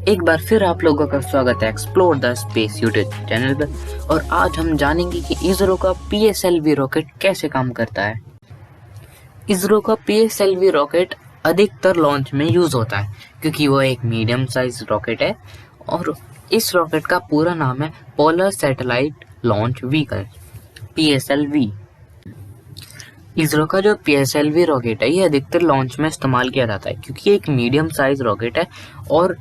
एक बार फिर आप लोगों का स्वागत है explore the space YouTube channel पर। और आज हम जानेंगे कि इसरो का पीएसएलवी रॉकेट कैसे काम करता है। इसरो का पीएसएलवी रॉकेट अधिकतर लॉन्च में यूज होता है क्योंकि वो एक मीडियम साइज रॉकेट है और इस रॉकेट का पूरा नाम है polar satellite launch vehicle PSLV. ISRO का जो पीएसएलवी रॉकेट है ये अधिकतर लॉन्च में इस्तेमाल किया जाता है क्योंकि ये एक मीडियम साइज रॉकेट है और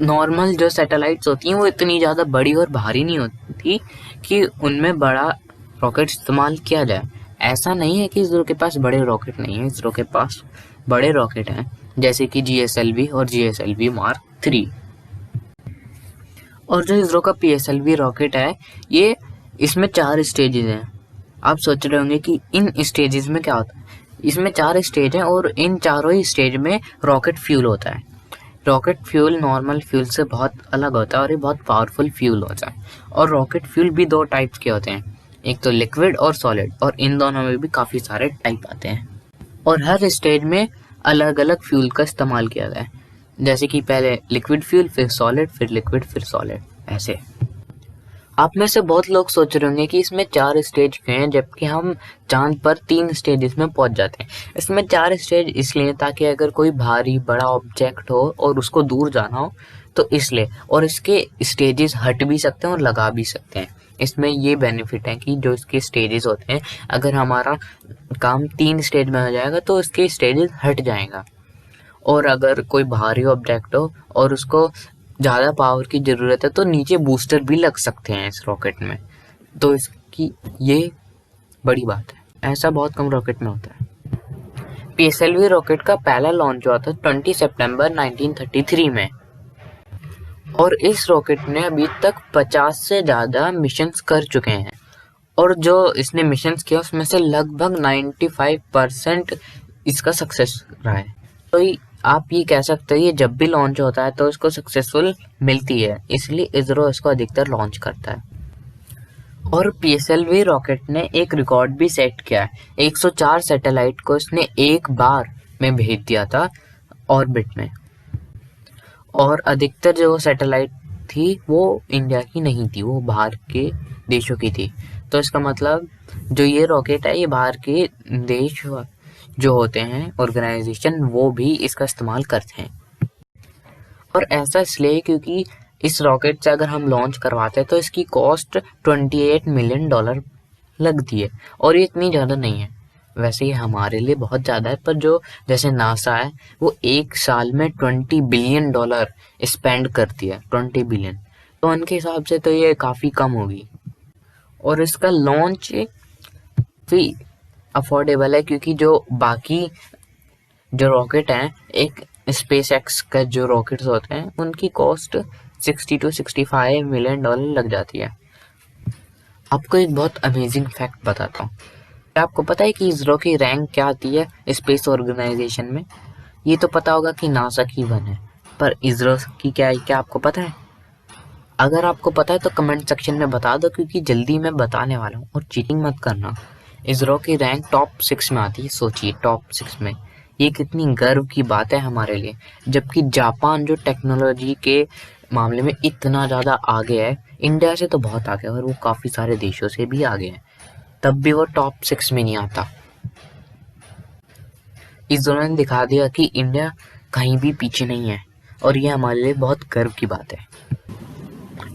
नॉर्मल जो सैटेलाइट्स होती हैं वो इतनी ज़्यादा बड़ी और भारी नहीं होती कि उनमें बड़ा रॉकेट इस्तेमाल किया जाए। ऐसा नहीं है कि इसरो के पास बड़े रॉकेट नहीं है, इसरो के पास बड़े रॉकेट हैं जैसे कि जीएसएलवी और जीएसएलवी मार्क 3। और जो इसरो का पीएसएलवी रॉकेट है ये इसमें 4 स्टेजेस हैं। आप सोच रहे होंगे कि इन स्टेजेस में क्या होता है। इसमें 4 स्टेज हैं और इन चारों ही स्टेज में रॉकेट फ्यूल होता है। रॉकेट फ्यूल नॉर्मल फ्यूल से बहुत अलग होता है और ये बहुत पावरफुल फ्यूल होता है। और रॉकेट फ्यूल भी 2 टाइप्स के होते हैं, एक तो लिक्विड और सॉलिड, और इन दोनों में भी काफ़ी सारे टाइप आते हैं और हर स्टेज में अलग अलग फ्यूल का इस्तेमाल किया गया है, जैसे कि पहले लिक्विड फ्यूल, फिर सॉलिड, फिर लिक्विड, फिर सॉलिड, ऐसे। आप में से बहुत लोग सोच रहे होंगे कि इसमें 4 स्टेज क्यों हैं जबकि हम चांद पर 3 स्टेजेस में पहुंच जाते हैं। इसमें 4 स्टेज इसलिए ताकि अगर कोई भारी बड़ा ऑब्जेक्ट हो और उसको दूर जाना हो तो इसलिए, और इसके स्टेजेस हट भी सकते हैं और लगा भी सकते हैं। इसमें ये बेनिफिट है कि जो इसके स्टेजेस होते हैं, अगर हमारा काम 3 स्टेज में हो जाएगा तो इसके स्टेजेस हट जाएगा। और अगर कोई भारी ऑब्जेक्ट हो और उसको ज़्यादा पावर की ज़रूरत है तो नीचे बूस्टर भी लग सकते हैं इस रॉकेट में। तो इसकी ये बड़ी बात है, ऐसा बहुत कम रॉकेट में होता है। पीएसएलवी रॉकेट का पहला लॉन्च हुआ था 20 सितंबर 1933 में और इस रॉकेट ने अभी तक 50 से ज़्यादा मिशंस कर चुके हैं और जो इसने मिशंस किया उसमें से लगभग 95% इसका सक्सेस रहा है। तो आप ये कह सकते हो ये जब भी लॉन्च होता है तो इसको सक्सेसफुल मिलती है, इसलिए इसरो इसको अधिकतर लॉन्च करता है। और पीएसएलवी रॉकेट ने एक रिकॉर्ड भी सेट किया है। 104 सैटेलाइट को इसने एक बार में भेज दिया था ऑर्बिट में, और अधिकतर जो सैटेलाइट थी वो इंडिया की नहीं थी, वो बाहर के देशों की थी। तो इसका मतलब जो ये रॉकेट है ये बाहर के देश जो होते हैं ऑर्गेनाइजेशन वो भी इसका इस्तेमाल करते हैं। और ऐसा इसलिए क्योंकि इस रॉकेट से अगर हम लॉन्च करवाते हैं तो इसकी कॉस्ट $28 मिलियन लगती है और ये इतनी ज़्यादा नहीं है। वैसे ये हमारे लिए बहुत ज़्यादा है, पर जो जैसे नासा है वो एक साल में $20 बिलियन स्पेंड करती है, 20 बिलियन, तो उनके हिसाब से तो ये काफ़ी कम होगी। और इसका लॉन्च भी अफोर्डेबल है क्योंकि जो बाकी जो रॉकेट हैं, एक स्पेस एक्स का जो रॉकेट्स होते हैं उनकी कॉस्ट $60 to $65 मिलियन लग जाती है। आपको एक बहुत अमेजिंग फैक्ट बताता हूँ। क्या आपको पता है कि इसरो की रैंक क्या आती है स्पेस ऑर्गेनाइजेशन में? ये तो पता होगा कि नासा की 1 है, पर इसरो की क्या है, क्या आपको पता है? अगर आपको पता है तो कमेंट सेक्शन में बता दो क्योंकि जल्दी मैं बताने वाला हूँ, और चीटिंग मत करना। इसरो की रैंक टॉप 6 में आती है, सोचिए टॉप 6 में। ये कितनी गर्व की बात है हमारे लिए, जबकि जापान जो टेक्नोलॉजी के मामले में इतना ज़्यादा आगे है, इंडिया से तो बहुत आगे है और वो काफ़ी सारे देशों से भी आगे है, तब भी वो टॉप 6 में नहीं आता। इसरो ने दिखा दिया कि इंडिया कहीं भी पीछे नहीं है और ये हमारे लिए बहुत गर्व की बात है।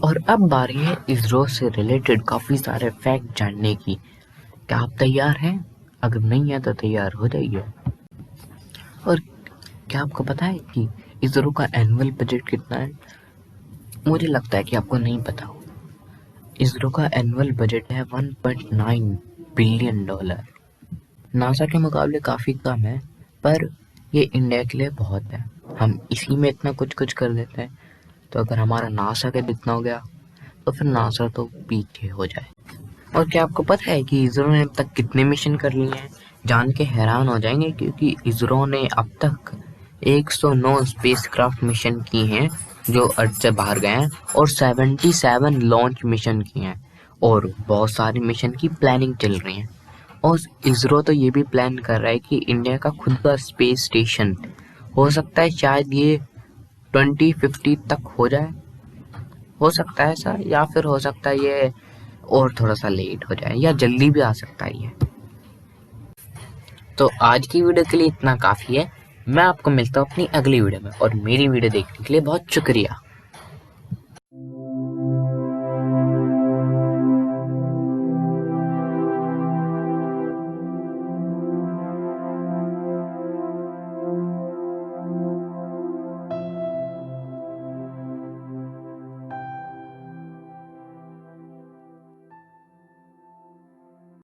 और अब बारी है इसरो से रिलेटेड काफ़ी सारे फैक्ट जानने की। क्या आप तैयार हैं? अगर नहीं है तो तैयार हो जाइए। और क्या आपको पता है कि इसरो का एनुअल बजट कितना है? मुझे लगता है कि आपको नहीं पता हो। इसरो का एनुअल बजट है $1.9 बिलियन। नासा के मुकाबले काफ़ी कम है, पर ये इंडिया के लिए बहुत है। हम इसी में इतना कुछ कुछ कर देते हैं, तो अगर हमारा नासा का जितना हो गया तो फिर नासा तो पीछे हो जाए। और क्या आपको पता है कि इसरो ने अब तक कितने मिशन कर लिए हैं? जान के हैरान हो जाएंगे क्योंकि इसरो ने अब तक 109 स्पेसक्राफ्ट मिशन की हैं जो अर्थ से बाहर गए हैं, और 77 लॉन्च मिशन किए हैं, और बहुत सारी मिशन की प्लानिंग चल रही है। और इसरो तो ये भी प्लान कर रहा है कि इंडिया का खुद का स्पेस स्टेशन हो सकता है, शायद ये 2050 तक हो जाए, हो सकता है ऐसा, या फिर हो सकता है ये और थोड़ा सा लेट हो जाए, या जल्दी भी आ सकता है ये। तो आज की वीडियो के लिए इतना काफ़ी है। मैं आपको मिलता हूँ अपनी अगली वीडियो में, और मेरी वीडियो देखने के लिए बहुत शुक्रिया।